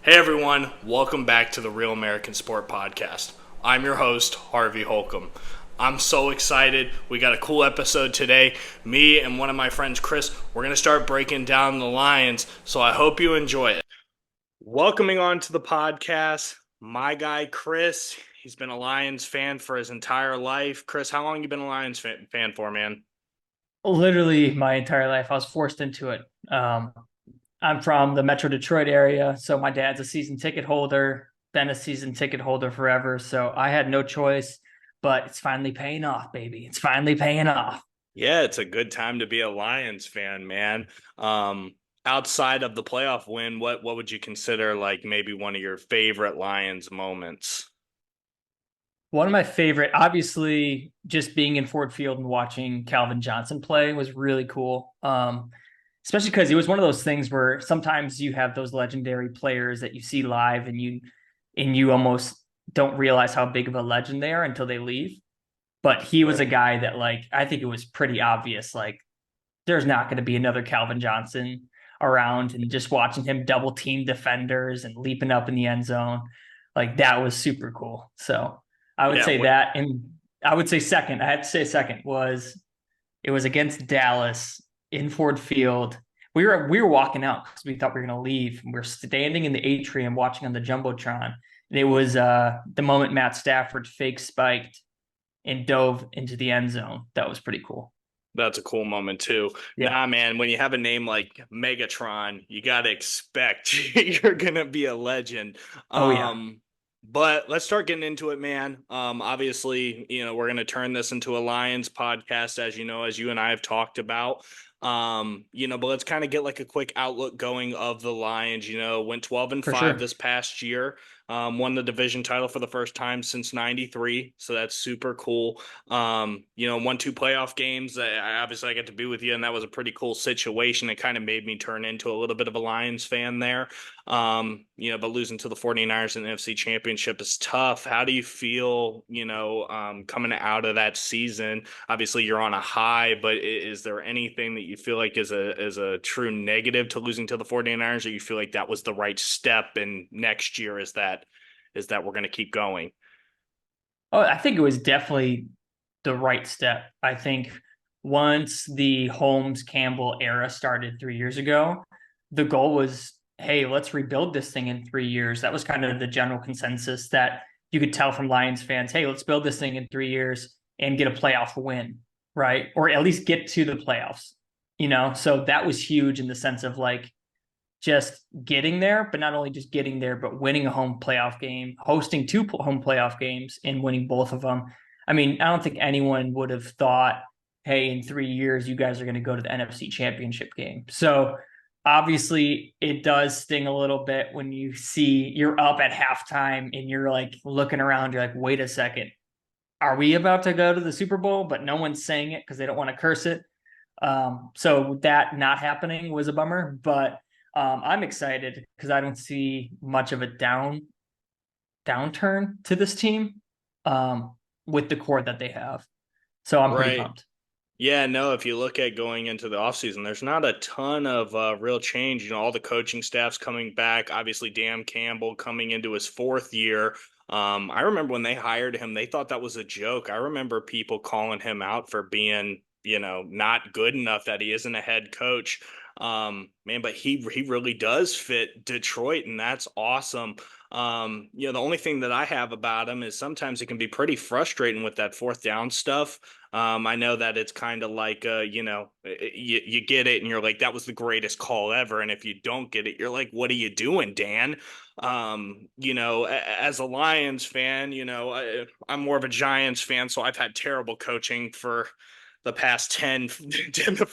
Hey everyone, welcome back to the Real American Sport Podcast. I'm your host, Harvey Holcomb. I'm so excited. We got a cool episode today. Me and one of my friends, Chris, we're going to start breaking down the Lions, so I hope you enjoy it. Welcoming on to the podcast, my guy, Chris. He's been a Lions fan for his entire life. Chris, how long you been a Lions fan for, man? Literally my entire life. I was forced into it. I'm from the Metro Detroit area, so my dad's a season ticket holder, been a season ticket holder forever. So I had no choice, but it's finally paying off, baby. It's finally paying off. Yeah, it's a good time to be a Lions fan, man. Um, Outside of the playoff win, what would you consider like maybe one of your favorite Lions moments? One of my favorite, obviously, just being in Ford Field and watching Calvin Johnson play was really cool. Especially because it was one of those things where sometimes you have those legendary players that you see live and you almost don't realize how big of a legend they are until they leave. But he was a Right. guy that, like, I think it was pretty obvious, like, there's not going to be another Calvin Johnson around. And just watching him double team defenders and leaping up in the end zone, like, that was super cool. So I would Yeah, say what that. And I would say second, I had to say second was it was against Dallas in Ford Field. We were walking out because we thought we were going to leave. We were standing in the atrium watching on the jumbotron. And it was the moment Matt Stafford fake spiked and dove into the end zone. That was pretty cool. that's a cool moment too. Yeah. Nah, man, when you have a name like Megatron, you got to expect you're gonna be a legend. Oh yeah, But let's start getting into it, man. Obviously, we're gonna turn this into a Lions podcast, as you know, as you and I have talked about. But let's kind of get like a quick outlook going of the Lions. Went 12 and for 5 sure. this past year. Won the division title for the first time since '93, so that's super cool. Won two playoff games. Obviously I got to be with you, and that was a pretty cool situation. It kind of made me turn into a little bit of a Lions fan there. But losing to the 49ers in the NFC Championship is tough. How do you feel, coming out of that season? Obviously you're on a high, but is there anything that you feel like is a true negative to losing to the 49ers, or you feel like that was the right step and next year is that we're going to keep going? Oh, I think it was definitely the right step. I think once the Holmes Campbell era started 3 years ago, the goal was, hey, let's rebuild this thing in 3 years. That was kind of the general consensus that you could tell from Lions fans. Hey, let's build this thing in 3 years and get a playoff win, right? Or at least get to the playoffs, So that was huge in the sense of like just getting there, but not only just getting there, but winning a home playoff game, hosting two home playoff games, and winning both of them. I mean, I don't think anyone would have thought, hey, in 3 years, you guys are going to go to the NFC Championship game. So obviously, it does sting a little bit when you see you're up at halftime and you're like looking around, you're like, wait a second, are we about to go to the Super Bowl? But no one's saying it because they don't want to curse it. So that not happening was a bummer, but I'm excited because I don't see much of a downturn to this team with the core that they have. So I'm pretty Right. pumped. Yeah, no, if you look at going into the offseason, there's not a ton of real change. All the coaching staff's coming back. Obviously, Dan Campbell coming into his fourth year. I remember when they hired him, they thought that was a joke. I remember people calling him out for being, not good enough, that he isn't a head coach. Man, but he really does fit Detroit, and that's awesome. The only thing that I have about him is sometimes it can be pretty frustrating with that fourth down stuff. I know that it's kind of like, you get it and you're like, that was the greatest call ever. And if you don't get it, you're like, what are you doing, Dan? As a Lions fan, I'm more of a Giants fan, so I've had terrible coaching for the past 10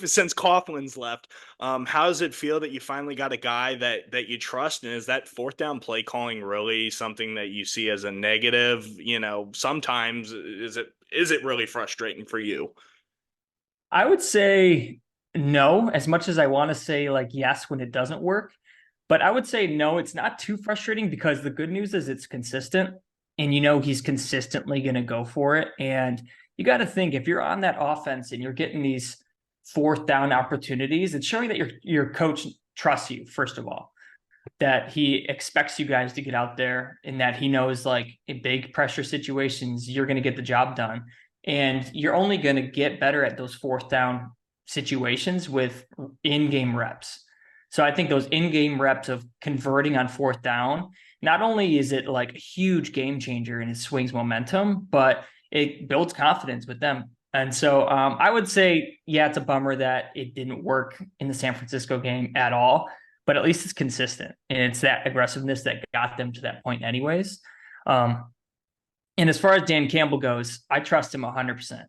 since Coughlin's left. How does it feel that you finally got a guy that you trust? And is that fourth down play calling really something that you see as a negative? Sometimes is it really frustrating for you? I would say no, as much as I want to say like yes when it doesn't work. But I would say no, it's not too frustrating because the good news is it's consistent and he's consistently going to go for it. And you got to think if you're on that offense and you're getting these fourth down opportunities, it's showing that your coach trusts you, first of all. that he expects you guys to get out there and that he knows like in big pressure situations, you're going to get the job done. And you're only going to get better at those fourth down situations with in game reps. So I think those in game reps of converting on fourth down, not only is it like a huge game changer and it swings momentum, but it builds confidence with them. And so I would say, yeah, it's a bummer that it didn't work in the San Francisco game at all, but at least it's consistent and it's that aggressiveness that got them to that point, anyways. Um, and as far as Dan Campbell goes, I trust him 100%.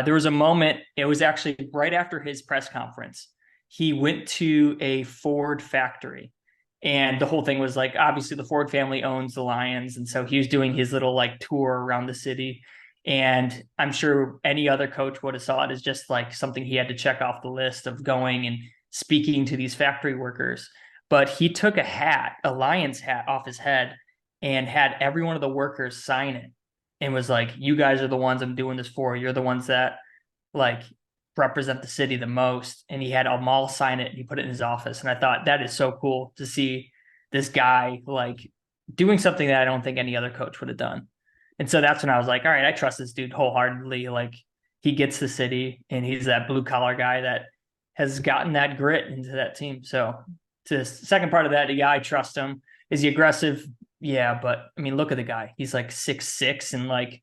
There was a moment, it was actually right after his press conference. He went to a Ford factory, and the whole thing was like, obviously, the Ford family owns the Lions. And so he was doing his little like tour around the city. And I'm sure any other coach would have saw it as just like something he had to check off the list of going and speaking to these factory workers. But he took a hat, a Lions hat off his head, and had every one of the workers sign it and was like, "You guys are the ones I'm doing this for. You're the ones that like represent the city the most." And he had Amal sign it and he put it in his office. And I thought that is so cool to see this guy like doing something that I don't think any other coach would have done. And so that's when I was like, all right, I trust this dude wholeheartedly. Like he gets the city and he's that blue collar guy that has gotten that grit into that team. So to the second part of that, yeah, I trust him. Is he aggressive? Yeah, but I mean, look at the guy. He's like 6'6" and like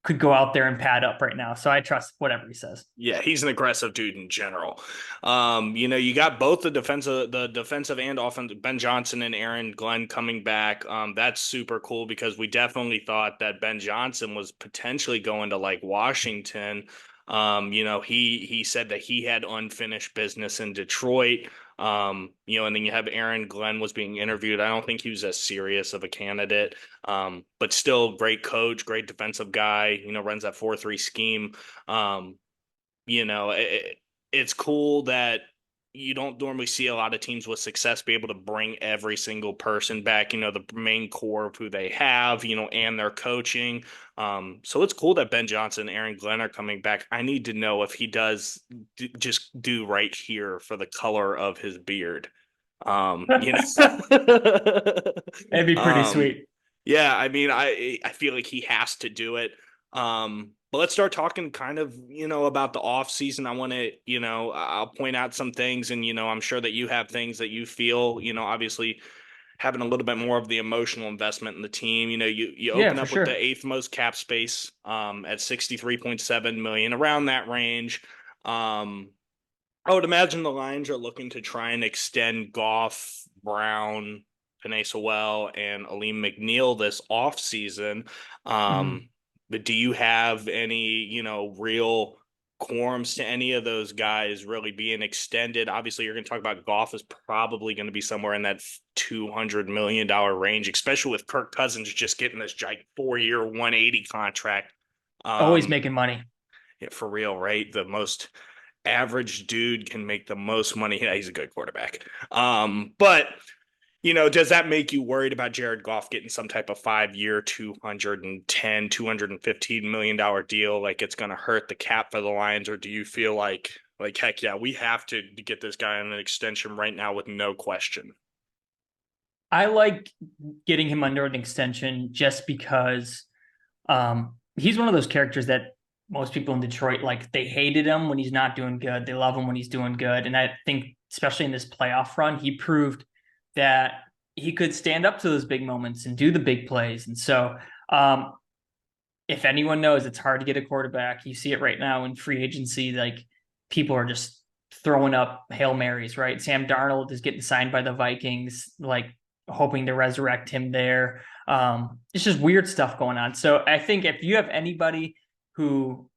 could go out there and pad up right now. So I trust whatever he says. Yeah, he's an aggressive dude in general. You got both the defensive and offensive, Ben Johnson and Aaron Glenn coming back. That's super cool because we definitely thought that Ben Johnson was potentially going to like Washington. He said that he had unfinished business in Detroit. And then you have Aaron Glenn was being interviewed. I don't think he was as serious of a candidate. But still great coach, great defensive guy, runs that 4-3 scheme. Um, it's cool that you don't normally see a lot of teams with success be able to bring every single person back, the main core of who they have, and their coaching. So it's cool that Ben Johnson and Aaron Glenn are coming back. I need to know if he does just do right here for the color of his beard. Um, you know, It'd be pretty um, sweet. yeah, I mean, I feel like he has to do it. But let's start talking kind of, about the off season. I want to, I'll point out some things and, I'm sure that you have things that you feel, obviously having a little bit more of the emotional investment in the team. You Yeah, open for up with the sure. eighth most cap space, at 63.7 million, around that range. Um, I would imagine the Lions are looking to try and extend Goff, Brown, Panay Sewell, and Aleem McNeil this offseason. Mhm. But do you have any, real quorums to any of those guys really being extended? Obviously, you're going to talk about Goff is probably going to be somewhere in that $200 million range, especially with Kirk Cousins just getting this giant 4-year 180 contract. Always Um, making money. yeah, for real, right? The most average dude can make the most money. Yeah, he's a good quarterback. But does that make you worried about Jared Goff getting some type of 5-year, 210, $215 million deal? Like it's going to hurt the cap for the Lions, or do you feel like heck yeah, we have to get this guy on an extension right now with no question? I like getting him under an extension just because he's one of those characters that most people in Detroit like they hated him when he's not doing good. They love him when he's doing good. And I think especially in this playoff run, he proved that he could stand up to those big moments and do the big plays. And so um, if anyone knows it's hard to get a quarterback, you see it right now in free agency. Like people are just throwing up Hail Marys, right? Sam Darnold is getting signed by the Vikings, like hoping to resurrect him there. It's just weird stuff going on. So I think if you have anybody who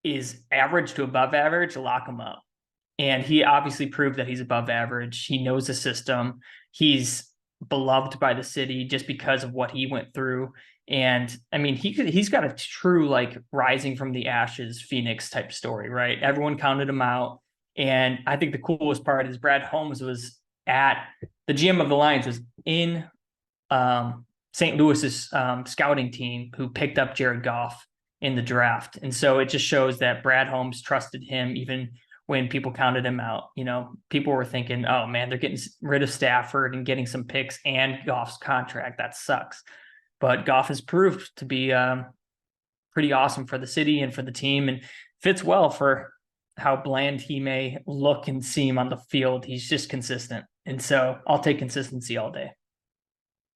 is average to above average, lock him up. And he obviously proved that he's above average. He knows the system. He's beloved by the city just because of what he went through. And I mean, he's got a true like rising from the ashes Phoenix type story, right? Everyone counted him out. And I think the coolest part is Brad Holmes was at the GM of the Lions was in St. Louis's scouting team who picked up Jared Goff in the draft. And so it just shows that Brad Holmes trusted him even when people counted him out. People were thinking, oh man, they're getting rid of Stafford and getting some picks and Goff's contract. That sucks. But Goff has proved to be pretty awesome for the city and for the team and fits well for how bland he may look and seem on the field. He's just consistent. And so I'll take consistency all day.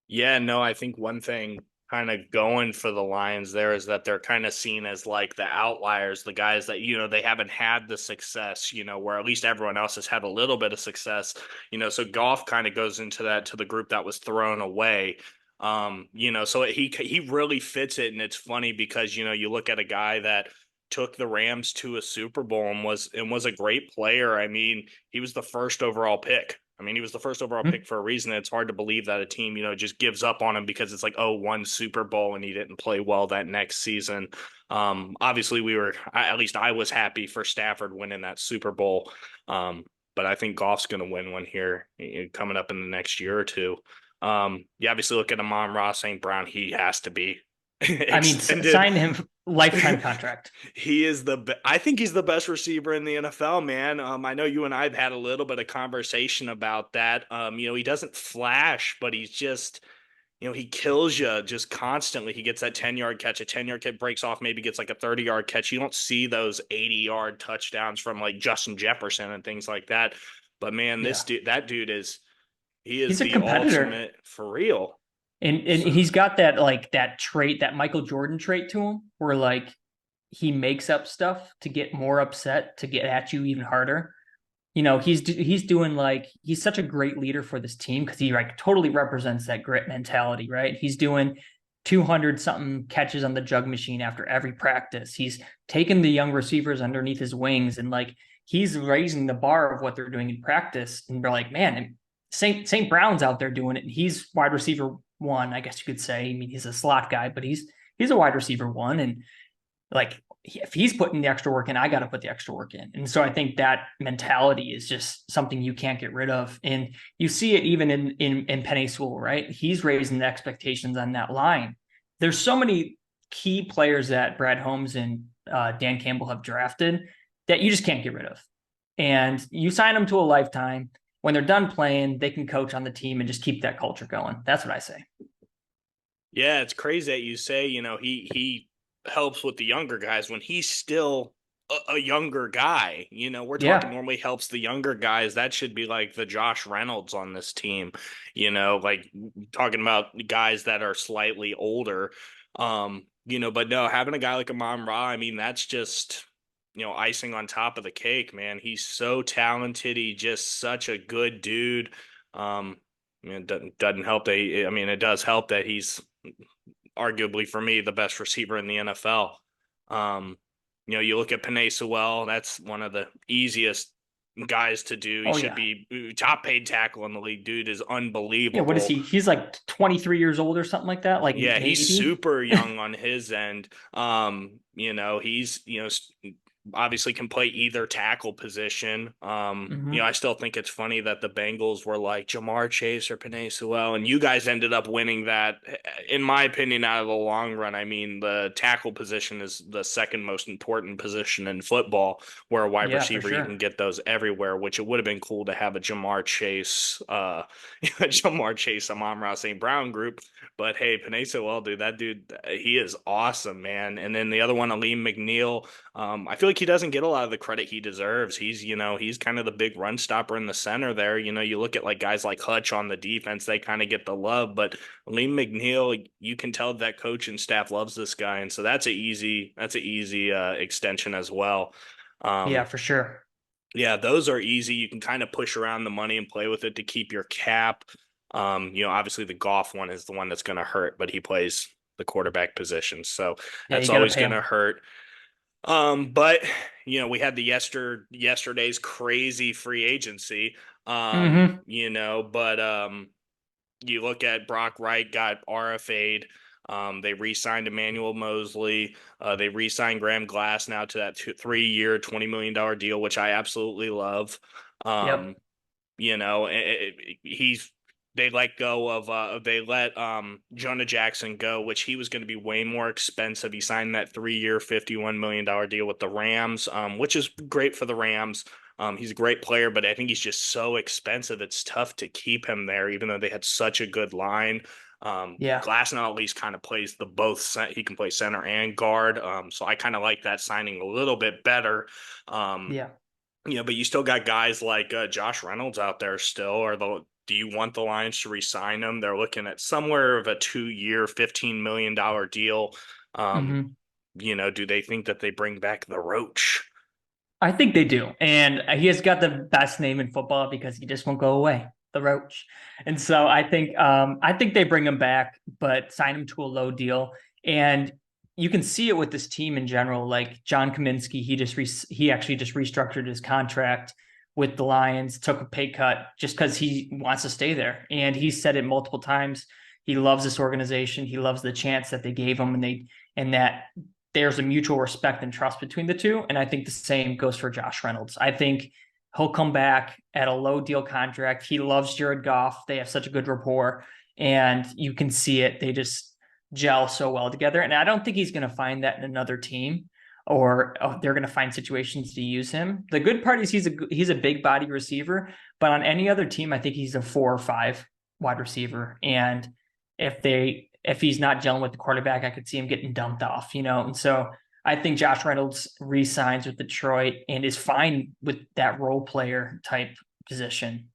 Yeah, no, I think one thing kind of going for the Lions there is that they're kind of seen as like the outliers, the guys that, they haven't had the success, where at least everyone else has had a little bit of success, so Goff kind of goes into that to the group that was thrown away. So he really fits it, and it's funny because you look at a guy that took the Rams to a Super Bowl and was a great player. I mean, he was the first overall pick. I mean, he was the first overall pick for a reason. It's hard to believe that a team, just gives up on him because it's like, oh, one Super Bowl and he didn't play well that next season. Obviously, at least I was happy for Stafford winning that Super Bowl. But I think Goff's going to win one here coming up in the next year or two. You obviously look at Amon-Ra St. Brown, he has to be I mean, extended. sign him lifetime contract. I think he's the best receiver in the NFL, man. I know you and I've had a little bit of conversation about that. He doesn't flash, but he's just, he kills you just constantly. He gets that 10-yard catch, a 10-yard catch breaks off, maybe gets like a 30-yard catch. You don't see those 80-yard touchdowns from like Justin Jefferson and things like that. But man, Yeah. that dude he is He's a the competitor. ultimate for real. And So he's got that like that trait, that Michael Jordan trait to him, where like he makes up stuff to get more upset, to get at you even harder. He's doing like he's such a great leader for this team because he like totally represents that grit mentality, right? He's doing 200 something catches on the jug machine after every practice. He's taking the young receivers underneath his wings and like he's raising the bar of what they're doing in practice. And they're like, man, St. Brown's out there doing it, and he's wide receiver one, I guess you could say. I mean, he's a slot guy, but he's a wide receiver one, and like if he's putting the extra work in, I got to put the extra work in. And so I think that mentality is just something you can't get rid of. And you see it even in Penny Sewell, right? He's raising the expectations on that line. There's so many key players that Brad Holmes and Dan Campbell have drafted that you just can't get rid of. And you sign them to a lifetime. When they're done playing, they can coach on the team and just keep that culture going. That's what I say. yeah, it's crazy that you say, he helps with the younger guys when he's still a younger guy. We're talking Yeah. normally helps the younger guys. That should be like the Josh Reynolds on this team, like talking about guys that are slightly older. But no, having a guy like Amon Ra, I mean, that's just, icing on top of the cake, man. He's so talented. He's just such a good dude. I mean, it doesn't help that it does help that he's arguably for me the best receiver in the NFL. Um, you look at Penei Sewell, that's one of the easiest guys to do. He Oh should yeah. be top paid tackle in the league. Dude is Yeah. What is unbelievable. he? He's like 23 years old or something like that. Like Yeah, he's maybe. super young on his end. He's obviously can play either tackle position. Hmm. I still think it's funny that the Bengals were like Jamar Chase or Penei Sewell, and you guys ended up winning that. In my opinion, out of the long run, I mean, the tackle position is the second most important position in football, where a wide Yeah, for receiver you can sure. get those everywhere, which it would have been cool to have a Jamar Chase, Jamar Chase, Amon-Ra St. Brown group. But hey, Penei Sewell, dude, that dude, he is awesome, man. And then the other one, Aleem McNeil, I feel like he doesn't get a lot of the credit he deserves. He's kind of the big run stopper in the center there. You look at like guys like Hutch on the defense, they kind of get the love, but Aleem McNeil, you can tell that coach and staff loves this guy, and so that's a easy extension as well. Yeah, Um, for sure. yeah, those are easy. You can kind of push around the money and play with it to keep your cap. Obviously the Goff one is the one that's going to hurt, but he plays the quarterback position, so Yeah, that's you got to always pay going to him. hurt. But we had the yesterday's crazy free agency. Hmm. But you look at Brock Wright got RFA'd. They re-signed Emmanuel Mosley. They re-signed Graham Glass now to that 3-year, $20 million deal, which I absolutely love. Yep. Um, he's they let go of they let Jonah Jackson go, which he was going to be way more expensive. He signed that 3-year, $51 million deal with the Rams, which is great for the Rams. He's a great player, but I think he's just so expensive. It's tough to keep him there, even though they had such a good line. Yeah. Glasnow at least kind of plays the both. He can play center and guard. So I kind of like that signing a little bit better. Um, Yeah. but you still got guys like Josh Reynolds out there still. Do you want the Lions to re-sign him? They're looking at somewhere of a 2-year, $15 million deal. Um, Hmm. do they think that they bring back the Roach? I think they do. And he has got the best name in football because he just won't go away, the Roach. And so I think they bring him back, but sign him to a low deal. And you can see it with this team in general. Like John Kaminsky, he actually just restructured his contract with the Lions, took a pay cut just because he wants to stay there. And he said it multiple times. He loves this organization. He loves the chance that they gave him, and that there's a mutual respect and trust between the two. And I think the same goes for Josh Reynolds. I think he'll come back at a low deal contract. He loves Jared Goff. They have such a good rapport, and you can see it. They just gel so well together. And I don't think he's going to find that in another team, or they're going to find situations to use him. The good part is he's a big body receiver, but on any other team, I think he's a 4 or 5 wide receiver. And if he's not gelling with the quarterback, I could see him getting dumped off, you know. And so I think Josh Reynolds re-signs with Detroit and is fine with that role player type position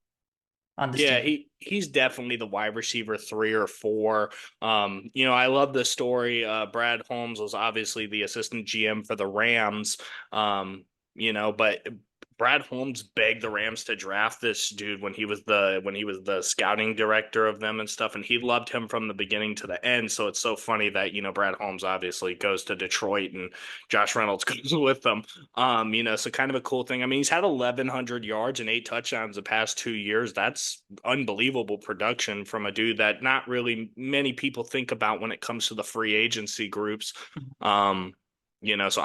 on this Yeah, team. he's definitely the wide receiver 3 or 4. I love the story. Brad Holmes was obviously the assistant GM for the Rams. But Brad Holmes begged the Rams to draft this dude when he was the scouting director of them and stuff, and he loved him from the beginning to the end. So it's so funny that Brad Holmes obviously goes to Detroit and Josh Reynolds goes with them. So kind of a cool thing. I mean, he's had 1,100 yards and 8 touchdowns the past 2 years. That's unbelievable production from a dude that not really many people think about when it comes to the free agency groups. Um, so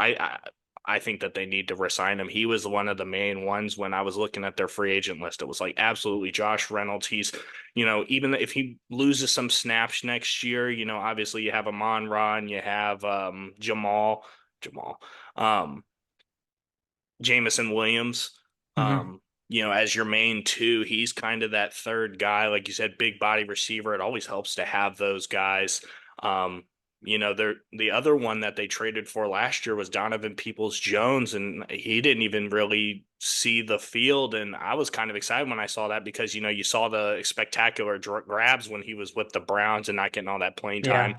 I think that they need to resign him. He was one of the main ones when I was looking at their free agent list. It was like absolutely Josh Reynolds. Even if he loses some snaps next year, obviously you have Amon Ra and you have Jamal. Um, Jamison Williams, Mm-hmm. as your main two. He's kind of that third guy, like you said, big body receiver. It always helps to have those guys. Um, the other one that they traded for last year was Donovan Peoples Jones, and he didn't even really see the field. And I was kind of excited when I saw that because you saw the spectacular grabs when he was with the Browns and not getting all that playing time.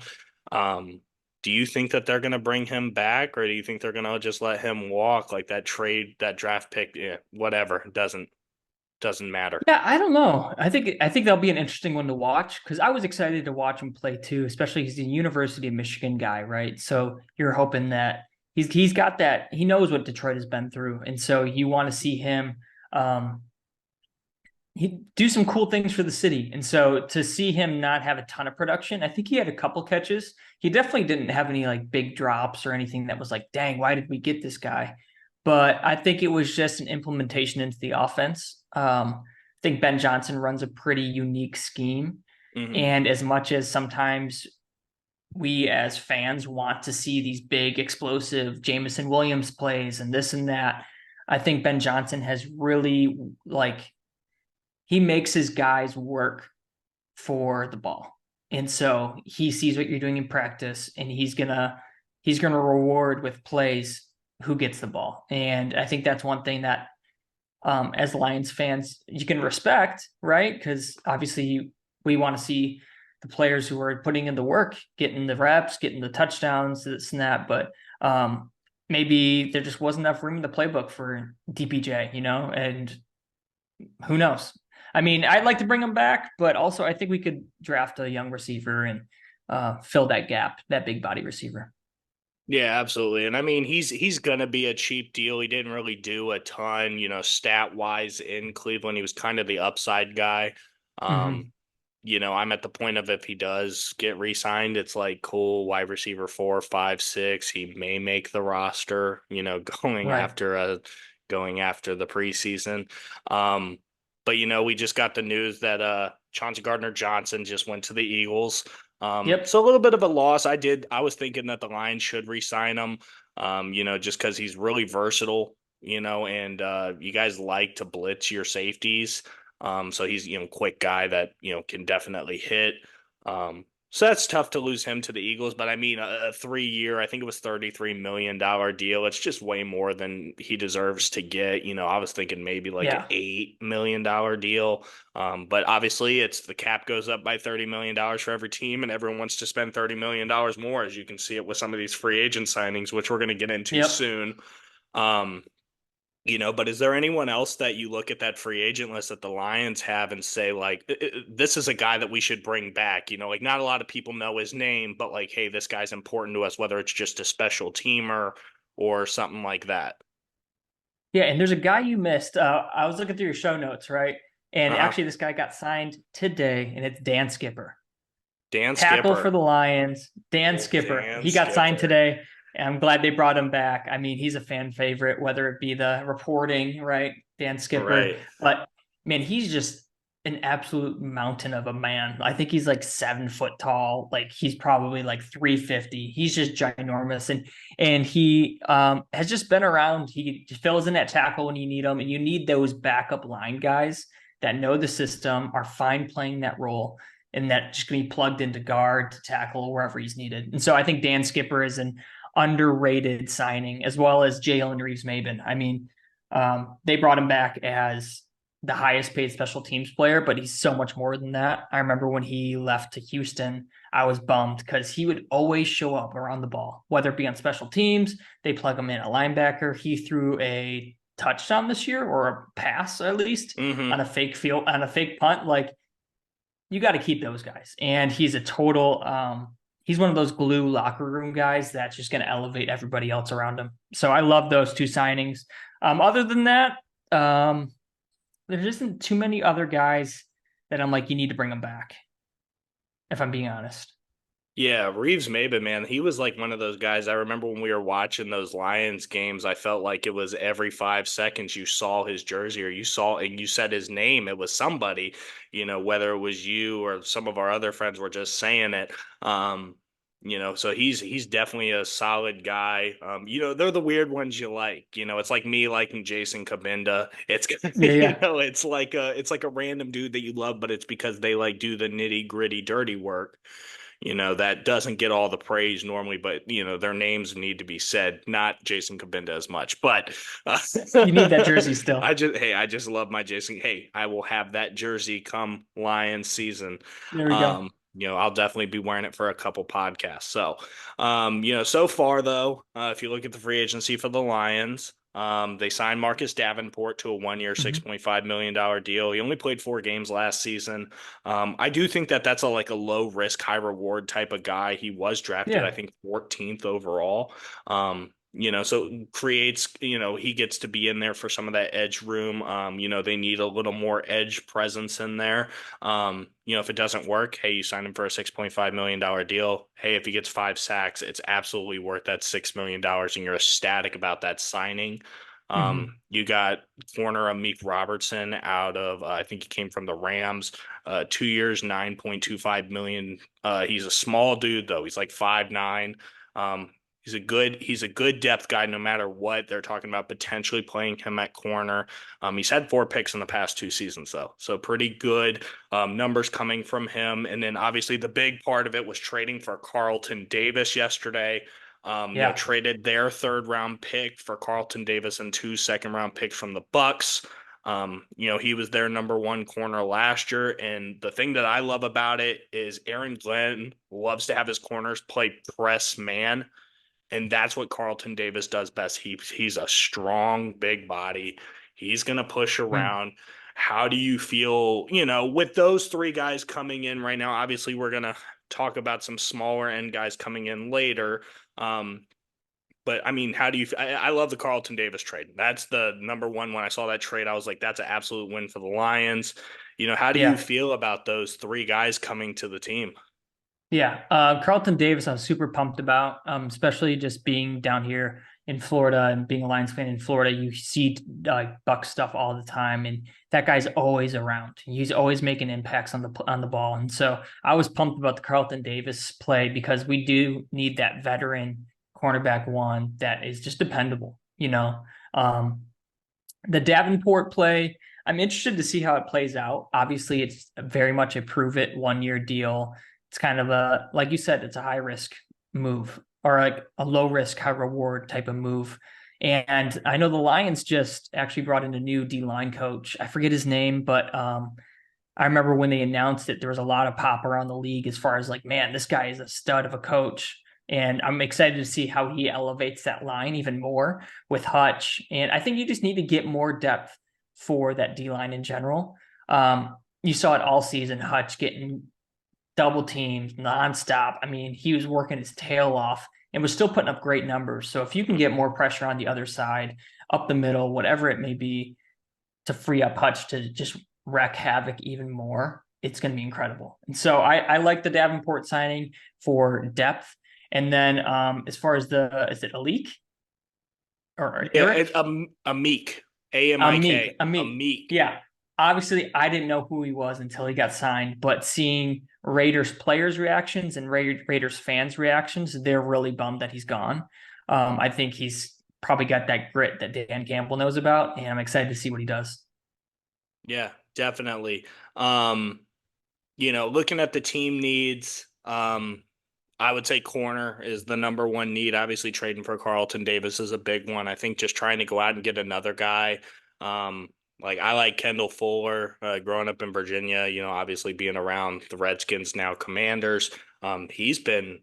Yeah. Um, do you think that they're going to bring him back, or do you think they're going to just let him walk like that trade, that draft pick? Yeah, whatever, doesn't matter. Yeah, I don't know. I think that'll be an interesting one to watch because I was excited to watch him play too, especially he's a University of Michigan guy, right? So you're hoping that he's got that, he knows what Detroit has been through. And so you want to see him um he do some cool things for the city. And so to see him not have a ton of production, I think he had a couple catches. He definitely didn't have any like big drops or anything that was like, dang, why did we get this guy? But I think it was just an implementation into the offense. I think Ben Johnson runs a pretty unique scheme. Hmm. And as much as sometimes we as fans want to see these big, explosive Jamison Williams plays and this and that, I think Ben Johnson has really like he makes his guys work for the ball. And so he sees what you're doing in practice and he's gonna reward with plays who gets the ball. And I think that's one thing that as Lions fans you can respect, right? Because obviously we want to see the players who are putting in the work, getting the reps, getting the touchdowns, this and that. But maybe there just wasn't enough room in the playbook for DPJ, and who knows? I mean, I'd like to bring him back, but also I think we could draft a young receiver and fill that gap, that big body receiver. Yeah, absolutely. And I mean, he's gonna be a cheap deal. He didn't really do a ton, stat wise in Cleveland. He was kind of the upside guy. Um, Mm-hmm. I'm at the point of if he does get re-signed, it's like cool, wide receiver 4, 5, 6. He may make the roster, Right. going after the preseason. Um, but we just got the news that Chauncey Gardner Johnson just went to the Eagles. So Yep. a little bit of a loss. I was thinking that the Lions should re-sign him, just because he's really versatile. and you guys like to blitz your safeties. So he's, quick guy that, can definitely hit. So that's tough to lose him to the Eagles, but I mean, a 3 year, I think it was $33 million deal. It's just way more than he deserves to get. I was thinking maybe like an Yeah. $8 million deal. But obviously, it's the cap goes up by $30 million for every team, and everyone wants to spend $30 million more, as you can see it with some of these free agent signings, which we're going to get into Yep. soon. Um, but is there anyone else that you look at that free agent list that the Lions have and say, like, this is a guy that we should bring back? Like not a lot of people know his name, but like, hey, this guy's important to us, whether it's just a special teamer or something like that. Yeah, and there's a guy you missed. I was looking through your show notes, right? And Uh-huh. actually, this guy got signed today, and it's Dan Skipper, Dan tackle for Skipper. the Lions. Dan Old Skipper. Dan He got signed Skipper. today, and I'm glad they brought him back. I mean, he's a fan favorite, whether it be the reporting, right? Dan Skipper, Right. but man, he's just an absolute mountain of a man. I think he's like 7 foot tall. Like he's probably like 350. He's just ginormous, and he has just been around. He fills in that tackle when you need him, and you need those backup line guys that know the system, are fine playing that role, and that just can be plugged into guard to tackle wherever he's needed. And so I think Dan Skipper is an underrated signing, as well as Jalen Reeves-Maybin. I mean, they brought him back as the highest paid special teams player, but he's so much more than that. I remember when he left to Houston, I was bummed because he would always show up around the ball, whether it be on special teams, they plug him in a linebacker. He threw a touchdown this year, or a pass at least, Mm-hmm. on a fake punt. Like, you got to keep those guys. And he's a total he's one of those glue locker room guys that's just going to elevate everybody else around him. So I love those two signings. Other than that, there isn't too many other guys that I'm like, you need to bring them back, if I'm being honest. Yeah, Reeves-Maybin, man, he was like one of those guys. I remember when we were watching those Lions games, I felt like it was every 5 seconds you saw his jersey or you saw and you said his name. It was somebody, whether it was you or some of our other friends were just saying it. So he's definitely a solid guy. They're the weird ones you like. It's like me liking Jason Kabinda. It's Yeah, yeah. it's like a random dude that you love, but it's because they like do the nitty gritty dirty work, that doesn't get all the praise normally, but their names need to be said, not Jason Kabinda as much. But You need that jersey still. I just love my Jason. Hey, I will have that jersey come Lions season. There we go. I'll definitely be wearing it for a couple podcasts. So, so far though, if you look at the free agency for the Lions, they signed Marcus Davenport to a 1 year, Mm-hmm. $6.5 million deal. He only played 4 games last season. I do think that that's a low risk, high reward type of guy. He was drafted, I Yeah. think, 14th overall. So creates, he gets to be in there for some of that edge room. They need a little more edge presence in there. If it doesn't work, hey, you sign him for a $6.5 million deal. Hey, if he gets 5 sacks, it's absolutely worth that $6 million, and you're ecstatic about that signing. Mm-hmm. You got corner Amik Robertson out of, I think he came from the Rams, 2 years, 9.25 million. He's a small dude though. He's like 5'9". He's a good depth guy no matter what. They're talking about potentially playing him at corner. He's had 4 picks in the past 2 seasons though, so pretty good numbers coming from him. And then obviously the big part of it was trading for Carlton Davis yesterday. Yeah. Traded their third round pick for Carlton Davis and 2 second round picks from the Bucks. He was their number one corner last year. And the thing that I love about it is Aaron Glenn loves to have his corners play press man. And that's what Carlton Davis does best. He's a strong, big body. He's going to push Mm. around. How do you feel, with those three guys coming in right now? Obviously, we're going to talk about some smaller end guys coming in later. Um, but I mean, how do you? I love the Carlton Davis trade. That's the number one. When I saw that trade, I was like, that's an absolute win for the Lions. How do you Yeah. feel about those three guys coming to the team? Yeah, Carlton Davis, I was super pumped about, especially just being down here in Florida and being a Lions fan in Florida. You see Buck stuff all the time, and that guy's always around. He's always making impacts on the ball, and so I was pumped about the Carlton Davis play because we do need that veteran cornerback one that is just dependable. The Davenport play, I'm interested to see how it plays out. Obviously, it's very much a prove it 1 year deal. It's kind of a, like you said, it's a high risk move or like a low risk, high reward type of move. And I know the Lions just actually brought in a new D line coach. I forget his name, but I remember when they announced it, there was a lot of pop around the league as far as like, man, this guy is a stud of a coach. And I'm excited to see how he elevates that line even more with Hutch. And I think you just need to get more depth for that D line in general. You saw it all season, Hutch getting double teams nonstop. I mean, he was working his tail off and was still putting up great numbers. So if you can get more pressure on the other side, up the middle, whatever it may be, to free up Hutch to just wreak havoc even more, it's going to be incredible. And so I like the Davenport signing for depth. And then as far as is it Alik or Yeah, Eric? a meek, Amik, A a Meek. meek. Yeah. Obviously, I didn't know who he was until he got signed, but seeing Raiders players' reactions and Raiders fans' reactions, they're really bummed that he's gone. I think he's probably got that grit that Dan Campbell knows about, and I'm excited to see what he does. Yeah, definitely. Um, looking at the team needs, I would say corner is the number one need. Obviously, trading for Carlton Davis is a big one. I think just trying to go out and get another guy. Um, like I like Kendall Fuller, growing up in Virginia. Obviously being around the Redskins now Commanders. He's been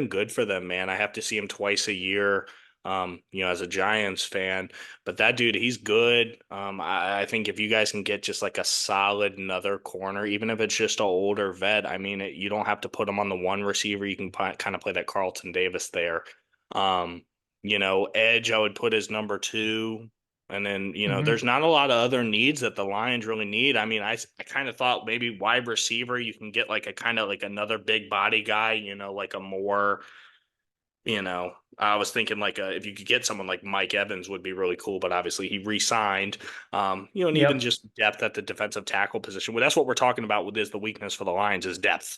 good for them, man. I have to see him twice a year. As a Giants fan, but that dude, he's good. I think if you guys can get just like a solid another corner, even if it's just an older vet, I mean, you don't have to put him on the one receiver. You can kind of play that Carlton Davis there. Um, Edge, I would put as number two. And then, Mm-hmm. there's not a lot of other needs that the Lions really need. I mean, I kind of thought maybe wide receiver, you can get like a kind of like another big body guy, like a more I was thinking like if you could get someone like Mike Evans would be really cool, but obviously he re-signed. And even Yep. just depth at the defensive tackle position. Well, that's what we're talking about with is the weakness for the Lions is depth.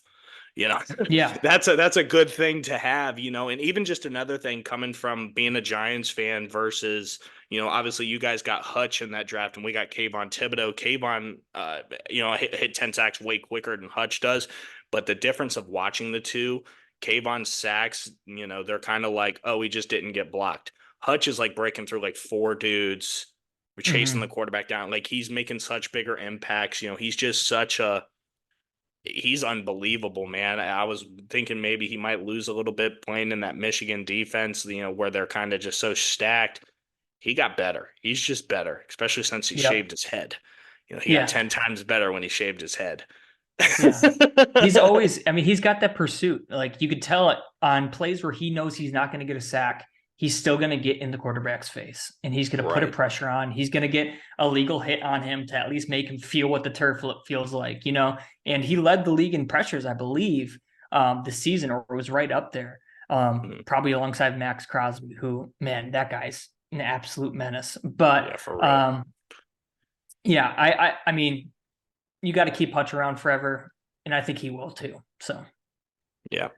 You know, Yeah. that's a good thing to have, and even just another thing coming from being a Giants fan versus, obviously you guys got Hutch in that draft and we got Kayvon Thibodeau. Kayvon, hit 10 sacks way quicker than Hutch does. But the difference of watching the two, Kayvon sacks, they're kind of like, oh, he just didn't get blocked. Hutch is like breaking through like four dudes, chasing the Mm-hmm. quarterback down. Like he's making such bigger impacts. He's just he's unbelievable, man. I was thinking maybe he might lose a little bit playing in that Michigan defense, where they're kind of just so stacked. He got better. He's just better, especially since he shaved Yep. his head. He got Yeah. 10 times better when he shaved his head. Yeah. He's always, I mean, he's got that pursuit. Like you could tell it on plays where he knows he's not going to get a sack. He's still going to get in the quarterback's face and he's going to put a Right. pressure on. He's going to get a legal hit on him to at least make him feel what the turf feels like, you know? And he led the league in pressures, I believe, this season or was right up there, Mhm. probably alongside Max Crosby, who, man, that guy's an absolute menace. But Yeah, for real. yeah, I mean, you got to keep Hutch around forever, and I think he will too. So, Yeah.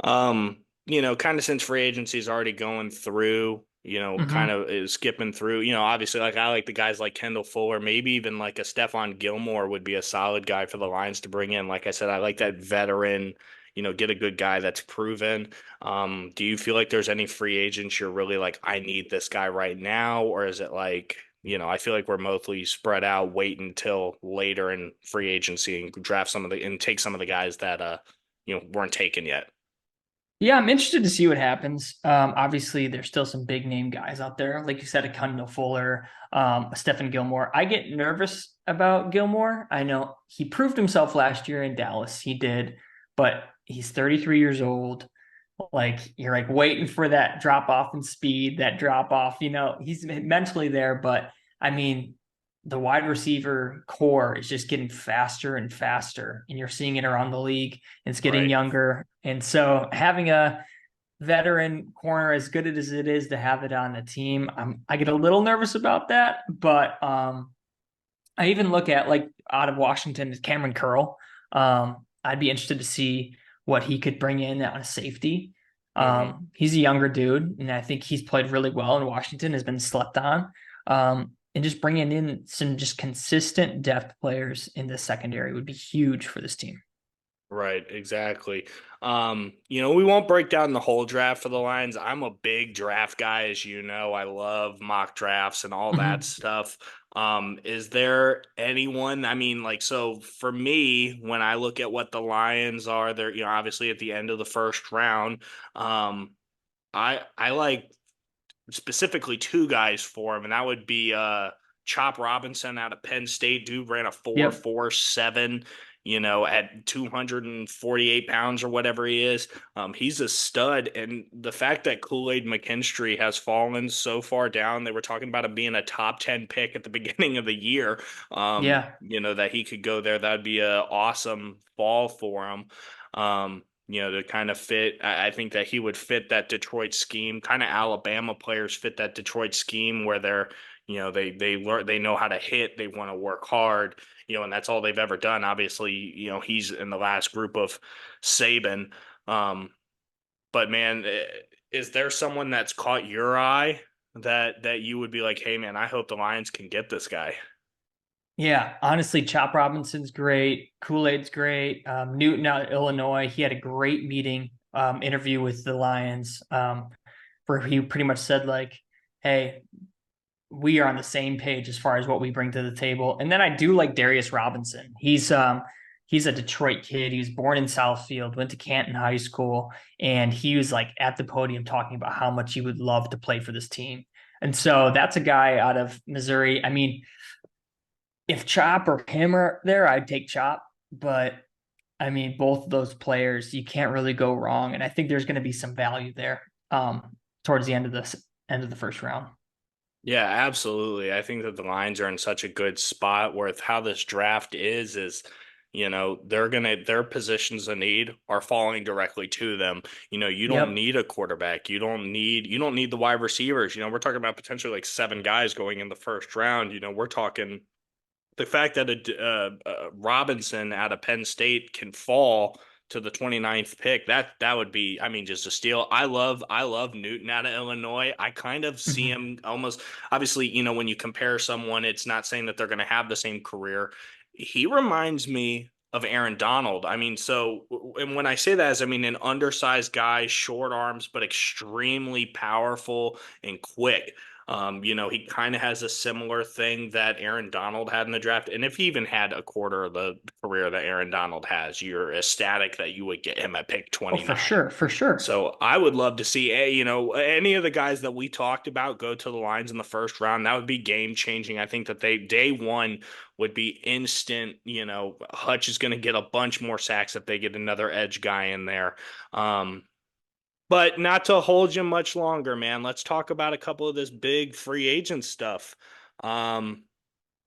Kind of since free agency is already going through, kind hmm of is skipping through, obviously like I like the guys like Kendall Fuller, maybe even like a Stephon Gilmore would be a solid guy for the Lions to bring in. Like I said, I like that veteran, get a good guy that's proven. Do you feel like there's any free agents you're really like, I need this guy right now? Or is it like, I feel like we're mostly spread out, wait until later in free agency and draft and take some of the guys that, weren't taken yet. yeah, I'm interested to see what happens. Obviously, there's still some big name guys out there, like you said, a Kendall Fuller, a Stephen Gilmore. I get nervous about Gilmore. I know he proved himself last year in Dallas. He did, but he's 33 years old. Like you're like waiting for that drop off in speed, that drop off. You know, he's mentally there, but I mean, the wide receiver core is just getting faster and faster, and you're seeing it around the league. It's getting Right. younger, and so having a veteran corner as good as it is to have it on the team, I get a little nervous about that. But I even look at like out of Washington is Cameron Curl. I'd be interested to see what he could bring in on a safety. hmm He's a younger dude, and I think he's played really well in Washington. Has been slept on. and just bringing in some just consistent depth players in the secondary would be huge for this team. Right, exactly. We won't break down the whole draft for the Lions. I'm a big draft guy, as you know. I love mock drafts and all that Mhm. stuff. Is there anyone, I mean, like, so for me, when I look at what the Lions are, they're, obviously at the end of the first round. Um, I like specifically two guys for him, and that would be Chop Robinson out of Penn State. Dude ran a four Yep. four seven, at 248 pounds or whatever he is. He's a stud, and the fact that Kool-Aid McKinstry has fallen so far down, they were talking about him being a top 10 pick at the beginning of the year. Yeah. That he could go there. That'd be a awesome fall for him. To kind of fit. I think that he would fit that Detroit scheme. Kind of Alabama players fit that Detroit scheme where they're, they learn, they know how to hit, they want to work hard, and that's all they've ever done. Obviously, he's in the last group of Saban. Um, but man, is there someone that's caught your eye that you would be like, hey man, I hope the Lions can get this guy? Yeah, honestly, Chop Robinson's great. Kool-Aid's great. Newton out of Illinois, he had a great meeting interview with the Lions, where he pretty much said like, "Hey, we are on the same page as far as what we bring to the table." And then I do like Darius Robinson. He's a Detroit kid. He was born in Southfield, went to Canton High School, and he was like at the podium talking about how much he would love to play for this team. And so that's a guy out of Missouri. I mean, if Chop or him are there, I'd take Chop. But I mean, both of those players, you can't really go wrong. And I think there's going to be some value there towards the end of the first round. Yeah, absolutely. I think that the Lions are in such a good spot with how this draft is, their positions of need are falling directly to them. You don't Yep. need a quarterback. You don't need the wide receivers. We're talking about potentially like seven guys going in the first round. We're talking the fact that Robinson out of Penn State can fall to the 29th pick, that would be, I mean, just a steal. I love Newton out of Illinois. I kind of see Mhm. him almost, obviously, when you compare someone, it's not saying that they're going to have the same career. He reminds me of Aaron Donald. I mean, so, and when I say that, as I mean an undersized guy, short arms, but extremely powerful and quick. He kind of has a similar thing that Aaron Donald had in the draft. And if he even had a quarter of the career that Aaron Donald has, you're ecstatic that you would get him at pick Oh, for 29. sure, for sure. So I would love to see, any of the guys that we talked about go to the Lions in the first round. That would be game changing. I think that day one would be instant. Hutch is going to get a bunch more sacks if they get another edge guy in there. But not to hold you much longer, man. Let's talk about a couple of this big free agent stuff. Um,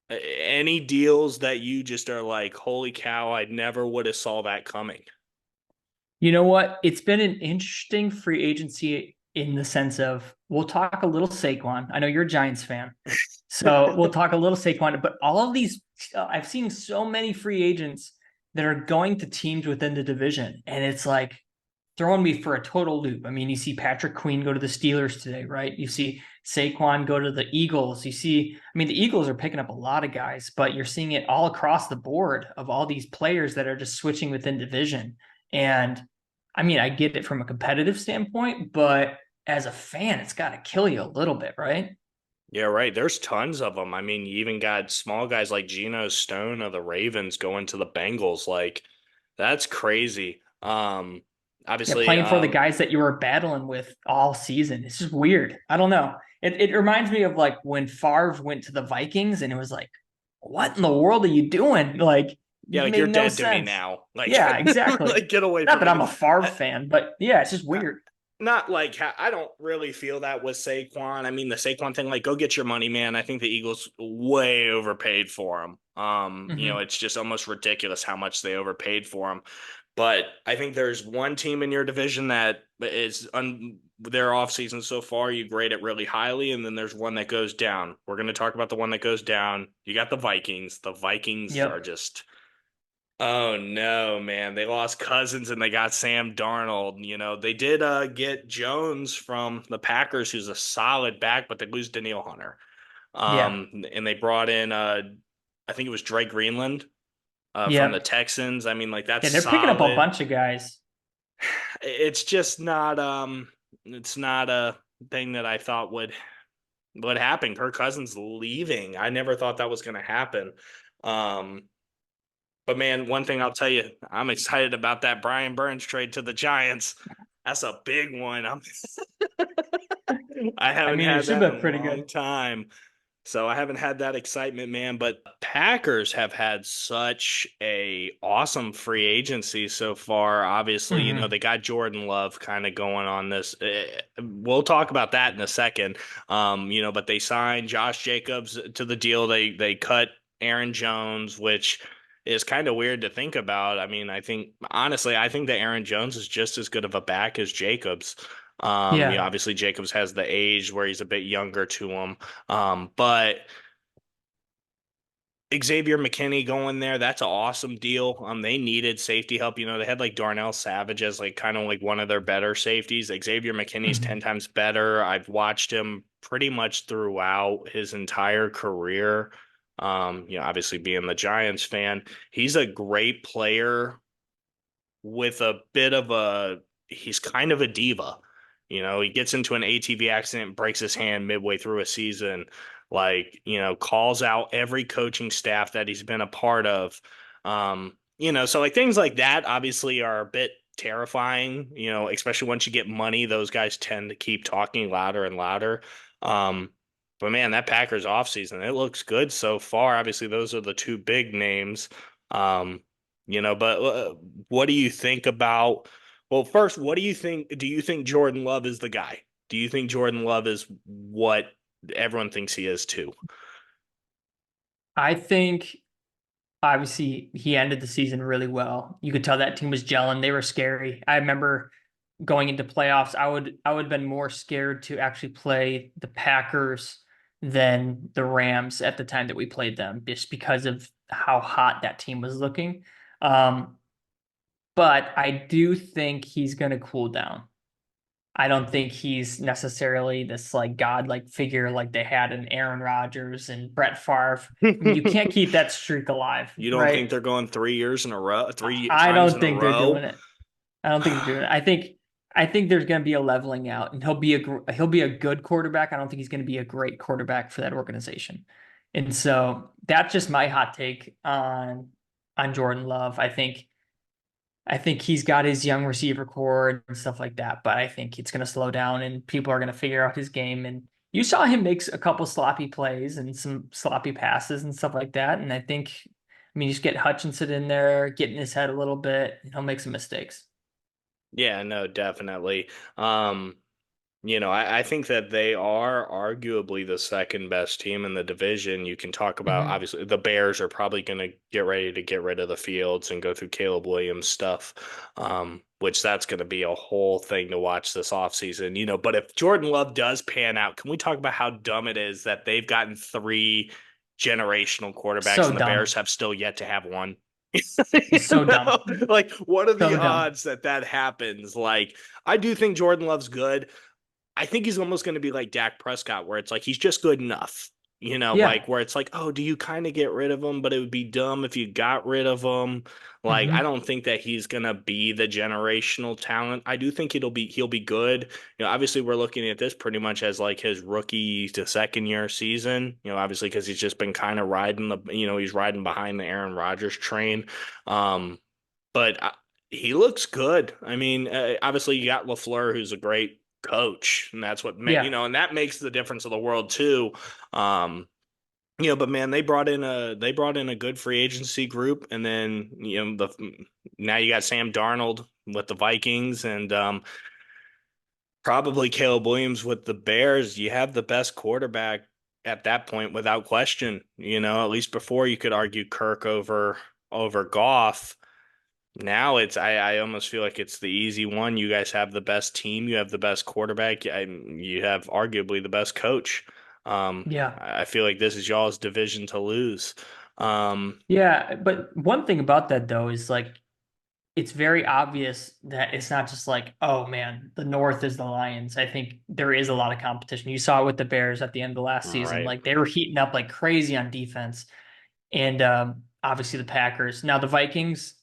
any deals that you just are like, holy cow, I never would have saw that coming. You know what? It's been an interesting free agency in the sense of we'll talk a little Saquon. I know you're a Giants fan. So we'll talk a little Saquon, but all of these, I've seen so many free agents that are going to teams within the division. And it's like throwing me for a total loop. I mean, you see Patrick Queen go to the Steelers today, right? You see Saquon go to the Eagles. You see, I mean, the Eagles are picking up a lot of guys, but you're seeing it all across the board of all these players that are just switching within division. And I mean, I get it from a competitive standpoint, but as a fan, it's got to kill you a little bit, right? Yeah, right. There's tons of them. I mean, you even got small guys like Geno Stone of the Ravens going to the Bengals. Like, that's crazy. Yeah, Obviously, playing for the guys that you were battling with all season. It's just weird. I don't know. It reminds me of like when Favre went to the Vikings and it was like, what in the world are you doing? Like, it yeah, like made you're no dead to me sense. now. Like, Yeah, exactly. like get away Not from that I'm me. a Favre I, fan, but yeah, it's just weird. Not like I don't really feel that with Saquon. I mean, the Saquon thing, like, go get your money, man. I think the Eagles way overpaid for him. Hmm. It's just almost ridiculous how much they overpaid for him. But I think there's one team in your division that is their offseason so far, you grade it really highly, and then there's one that goes down. We're going to talk about the one that goes down. You got the Vikings. The Vikings are Yep. just Oh no, man. They lost Cousins and they got Sam Darnold. They did get Jones from the Packers, who's a solid back, but they lose Daniil Hunter. Yeah. And they brought in I think it was Drake Greenland from the Yep. Texans. I mean, like that's Yeah, they're picking up a solid. bunch of guys. It's just not it's not a thing that I thought would happen. Kirk Cousins leaving. I never thought that was going to happen. Um, but man, one thing I'll tell you, I'm excited about that Brian Burns trade to the Giants. That's a big one. I I haven't mean, it had should that in be a pretty long good. time. So I haven't had that excitement, man. But Packers have had such a awesome free agency so far. Obviously, Hmm. they got Jordan Love kind of going on this. We'll talk about that in a second. But they signed Josh Jacobs to the deal. They cut Aaron Jones, which is kind of weird to think about. I mean, I think that Aaron Jones is just as good of a back as Jacobs. Yeah. Obviously Jacobs has the age where he's a bit younger to him. But Xavier McKinney going there, that's an awesome deal. They needed safety help. They had like Darnell Savage as like kind of like one of their better safeties. Xavier McKinney's Hmm. 10 times better. I've watched him pretty much throughout his entire career. Obviously being the Giants fan, he's a great player with a bit of he's kind of a diva. He gets into an ATV accident, breaks his hand midway through a season, like, calls out every coaching staff that he's been a part of. So like things like that obviously are a bit terrifying, especially once you get money, those guys tend to keep talking louder and louder. Um, but man, that Packers offseason, it looks good so far. Obviously, those are the two big names. Um, but what do you think about? Well, first, what do you think? Do you think Jordan Love is the guy? Do you think Jordan Love is what everyone thinks he is too? I think obviously he ended the season really well. You could tell that team was gelling. They were scary. I remember going into playoffs, I would have been more scared to actually play the Packers than the Rams at the time that we played them, just because of how hot that team was looking. Um, but I do think he's going to cool down. I don't think he's necessarily this like godlike figure like they had in Aaron Rodgers and Brett Favre. I mean, you can't keep that streak alive, You don't think right? they're going 3 years in a row, three I times don't in a think they're doing row? it. I don't think they're doing it. I think there's going to be a leveling out, and he'll be a good quarterback. I don't think he's going to be a great quarterback for that organization. And so that's just my hot take on Jordan Love. I think he's got his young receiver core and stuff like that, but I think it's going to slow down and people are going to figure out his game. And you saw him make a couple sloppy plays and some sloppy passes and stuff like that. And I mean, you just get Hutchinson in there, get in his head a little bit, and he'll make some mistakes. Yeah, no, definitely. I think that they are arguably the second best team in the division. You can talk about Hmm. obviously the Bears are probably going to get ready to get rid of the Fields and go through Caleb Williams stuff, which that's going to be a whole thing to watch this offseason. But if Jordan Love does pan out, can we talk about how dumb it is that they've gotten three generational quarterbacks So and the Bears dumb. have still yet to have one? It's so dumb. Like, what are the So dumb. odds that that happens? Like, I do think Jordan Love's good. I think he's almost going to be like Dak Prescott, where it's like he's just good enough. Yeah. Like where it's like, oh, do you kind of get rid of him? But it would be dumb if you got rid of him. Like, I Hmm. don't think that he's gonna be the generational talent. I do think he'll be good. Obviously we're looking at this pretty much as like his rookie to second year season. Obviously because he's just been kind of he's riding behind the Aaron Rodgers train. Um, but he looks good. I mean, obviously you got LaFleur, who's a great coach, and that's Yeah. and that makes the difference of the world too. Um, but man, they brought in a good free agency group, and then now you got Sam Darnold with the Vikings, and probably Caleb Williams with the Bears. You have the best quarterback at that point without question. At least before you could argue Kirk over Goff. Now I almost feel like it's the easy one. You guys have the best team, you have the best quarterback, and you have arguably the best coach. Yeah. I feel like this is y'all's division to lose. Um, Yeah. But one thing about that though is like it's very obvious that it's not just like, oh man, the North is the Lions. I think there is a lot of competition. You saw it with the Bears at the end of the last season. Right. Like they were heating up like crazy on defense. And obviously the Packers. Now the Vikings,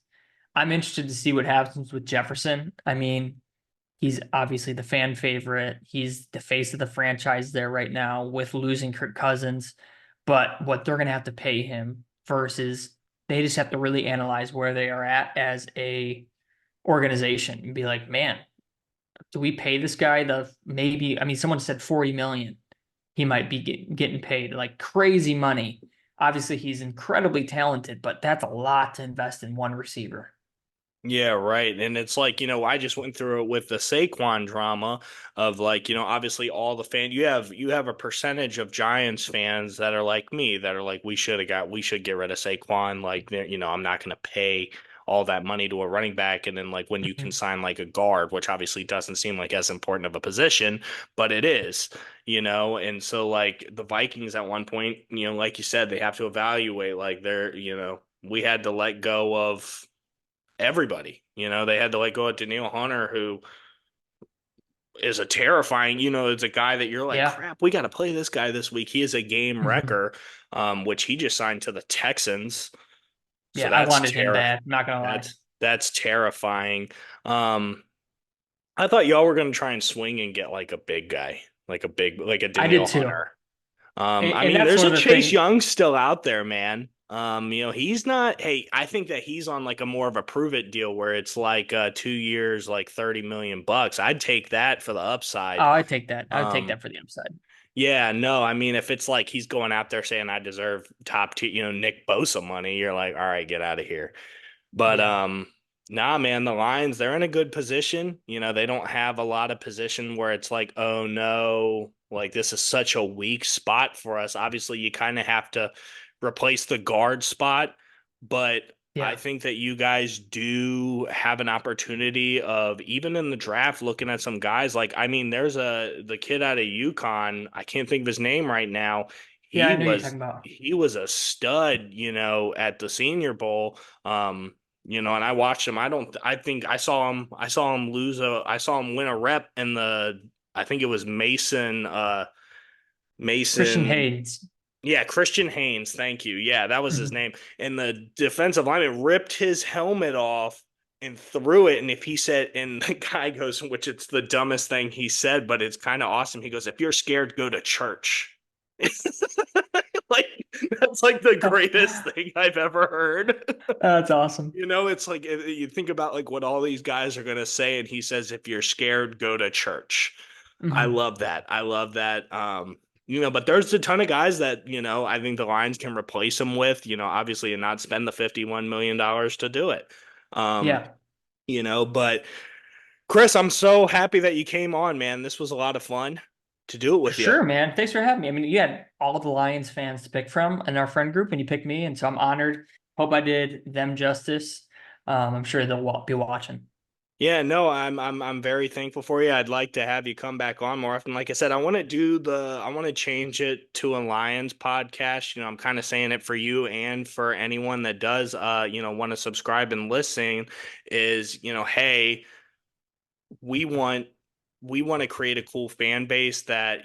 I'm interested to see what happens with Jefferson. I mean, he's obviously the fan favorite. He's the face of the franchise there right now with losing Kirk Cousins. But what they're going to have to pay him versus they just have to really analyze where they are at as a organization and be like, man, do we pay this guy the maybe? I mean, someone said 40 million. He might be getting paid like crazy money. Obviously, he's incredibly talented, but that's a lot to invest in one receiver. Yeah, right. And it's like, I just went through it with the Saquon drama of like, obviously all the you have a percentage of Giants fans that are like me that are like we should get rid of Saquon like I'm not going to pay all that money to a running back and then like when you can Mhm. sign like a guard, which obviously doesn't seem like as important of a position, but it is, and so like the Vikings at one point, like you said, they have to evaluate like we had to let go of everybody. They had to let go of Daniil Hunter, who is a terrifying, it's a guy that you're like, Yeah. crap, we got to play this guy this week. He is a game Mhm. wrecker, which he just signed to the Texans. So Yeah, I wanted him bad. I'm not gonna lie. that's terrifying. Um, I thought y'all were going to try and swing and get like a big guy, like a I did Daniil too. Hunter. I And mean, that's there's one a of the Chase things. Young still out there, man. He's not. Hey, I think that he's on like a more of a prove it deal where it's like 2 years, like 30 million bucks. I'd take that for the Oh, upside. I take that. I would take Um, that for the upside. yeah, no, I mean, if it's like he's going out there saying I deserve top tier, Nick Bosa money, you're like, all right, get out of here. But Yeah. nah, man, the Lions, they're in a good position. They don't have a lot of position where it's like, oh no, like this is such a weak spot for us. Obviously, you kind of have to replace the guard spot, but I Yeah. think that you guys do have an opportunity of even in the draft looking at some guys like I mean, there's the kid out of UConn, I can't think of his name right now. Yeah, He I know you're was talking about he was a stud, at the Senior Bowl. And I watched him. I think I saw him win a rep in I think it was Christian Mason, Hayes. yeah, Christian Haynes. Thank you. Yeah, that was his Mhm. name. And the defensive lineman ripped his helmet off and threw it. And if he said, and the guy goes, which it's the dumbest thing he said, but it's kind of awesome. He goes, if you're scared, go to church. Like, that's like the greatest thing I've ever heard. That's awesome. It's like you think about like what all these guys are going to say, and he says, if you're scared, go to church. I Mhm. love that. I love that. But there's a ton of guys that, I think the Lions can replace him with, obviously, and not spend the $51 million to do it. Um, Yeah. but Chris, I'm so happy that you came on, man. This was a lot of fun to do it For with you. sure, man. Thanks for having me. I mean, you had all the Lions fans to pick from in our friend group, and you picked me, and so I'm honored. Hope I did them justice. I'm sure they'll be watching. Yeah, no, I'm very thankful for you. I'd like to have you come back on more often. Like I said, I want to change it to a Lions podcast. I'm kind of saying it for you and for anyone that does want to subscribe and listen is, hey, we want we want to create a cool fan base that,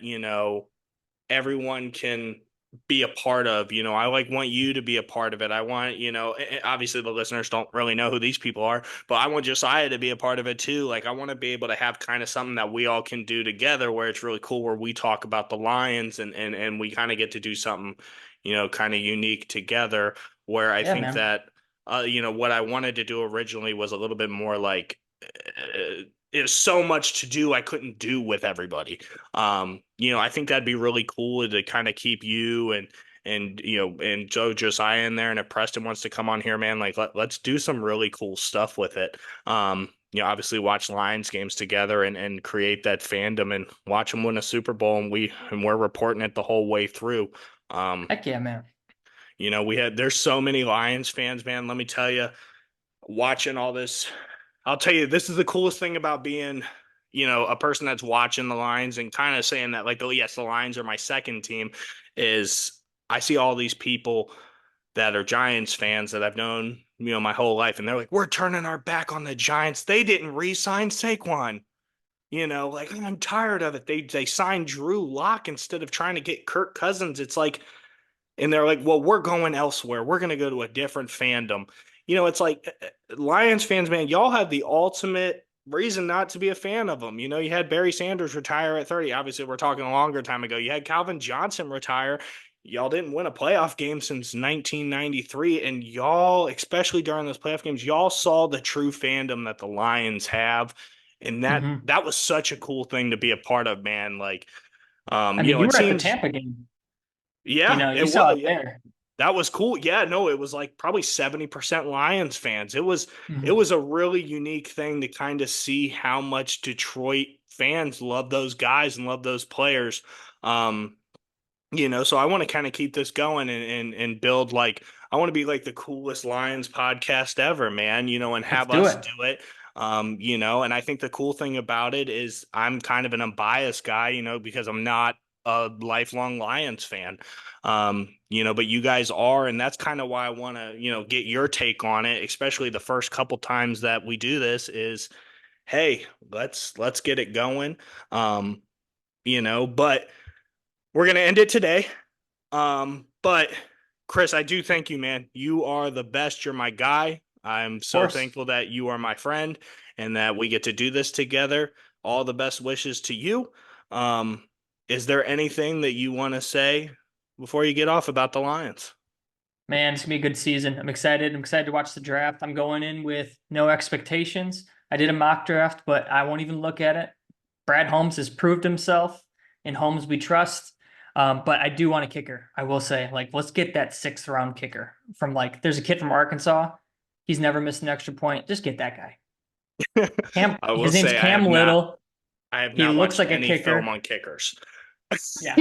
everyone can be a part of. I like want you to be a part of it. I want, obviously the listeners don't really know who these people are, but I want Josiah to be a part of it too. Like I want to be able to have kind of something that we all can do together where it's really cool where we talk about the Lions and we kind of get to do something, kind of unique together where I Yeah, think man. that what I wanted to do originally was a little bit more like there's so much to do I couldn't do with everybody. I think that'd be really cool to kind of keep you and Joe Josiah in there. And if Preston wants to come on here, man, like let's do some really cool stuff with it. Obviously watch Lions games together and create that fandom and watch them win a Super Bowl and we're reporting it the whole way through. Um, Heck yeah, man. there's so many Lions fans, man. Let me tell you, watching all this. I'll tell you, this is the coolest thing about being, a person that's watching the Lions and kind of saying that, like, oh, yes, the Lions are my second team, is I see all these people that are Giants fans that I've known my whole life, and they're like, we're turning our back on the Giants. They didn't re-sign Saquon. Like I'm tired of it. They signed Drew Lock instead of trying to get Kirk Cousins. It's like, and they're like, well, we're going elsewhere. We're going to go to a different fandom. It's like Lions fans, man, y'all have the ultimate reason not to be a fan of them. You had Barry Sanders retire at 30. Obviously, we're talking a longer time ago. You had Calvin Johnson retire. Y'all didn't win a playoff game since 1993. And y'all, especially during those playoff games, y'all saw the true fandom that the Lions have. And that Hmm. that was such a cool thing to be a part of, man. Like, I mean, you it were at the seems, Tampa game. yeah, You it saw was. it there. That was cool. Yeah, no, it was like probably 70% Lions fans. It was Hmm. a really unique thing to kind of see how much Detroit fans love those guys and love those players. Um, so I want to kind of keep this going and build like I want to be like the coolest Lions podcast ever, man, and Let's have do us it. do it. And I think the cool thing about it is I'm kind of an unbiased guy, because I'm not a lifelong Lions fan. But you guys are, and that's kind of why I want to, get your take on it, especially the first couple times that we do this is, hey, let's get it going. Um, but we're gonna end it today. But Chris, I do thank you, man. You are the best. You're my guy. I'm Of so course. thankful that you are my friend and that we get to do this together. All the best wishes to you. Um, is there anything that you want to say before you get off about the Lions? Man, it's gonna be a good season. I'm excited. I'm excited to watch the draft. I'm going in with no expectations. I did a mock draft, but I won't even look at it. Brad Holmes has proved himself. In Holmes we trust. But I do want a kicker. I will say, like, let's get that sixth round kicker from like. There's a kid from Arkansas. He's never missed an extra point. Just get that guy. Cam. I will His name's say Cam Little. I have He not looks watched like a any film kicker. on kickers. Yeah,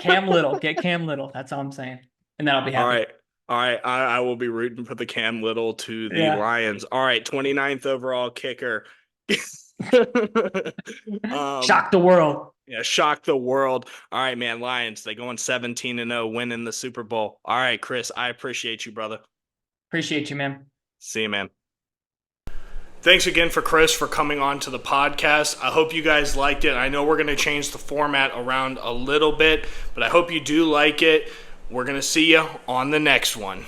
Cam Little. Get Cam Little. That's all I'm saying, and then I'll be All happy. right. All right. I will be rooting for the Cam Little to the Yeah. Lions. All right. 29th overall kicker. um, Shock the world. yeah, shock the world. All right, man. Lions, they going 17-0, winning the Super Bowl. All right, Chris, I appreciate you, brother. Appreciate you, man. See you, man. Thanks again for Chris for coming on to the podcast. I hope you guys liked it. I know we're going to change the format around a little bit, but I hope you do like it. We're going to see you on the next one.